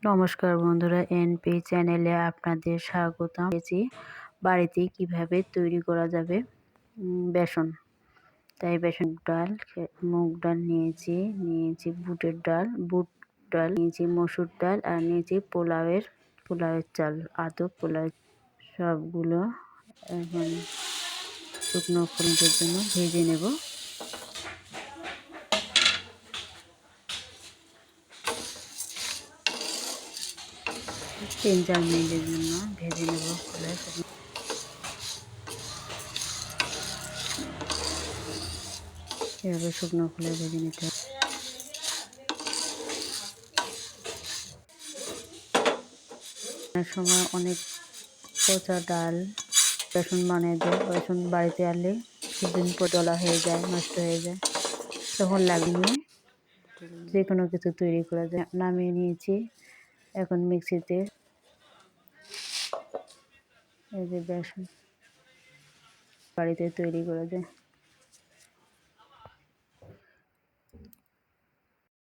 নমস্কার বন্ধুরা, এনপি চ্যানেলে আপনাদের স্বাগতম। বাড়িতে কিভাবে তৈরি করা যাবে বেসন। তাই বেসন ডাল, মুগ ডাল নিয়েছি বুট ডাল নিয়েছি, মসুর ডাল, আর নিয়েছি পোলাওয়ের চাল, পোলাও। সবগুলো এখন শুকনো খোলার জন্য ভেজে নেব। 3-4 মিনিটের জন্য ভেজে নেব। এভাবে শুকনো খোলায় ভেজে নিতে হবে। সময় অনেক পচা ডাল বেসন বানিয়ে দেয়। বেসন বাড়িতে আনলে কিছুদিন পর ডলা হয়ে যায়, নষ্ট হয়ে যায়, তখন লাগিয়ে যে কোনো কিছু তৈরি করা যায়। নামিয়ে নিয়েছি। এখন মিক্সিতে এই যে বেসন বাড়িতে তৈরি করা যায়।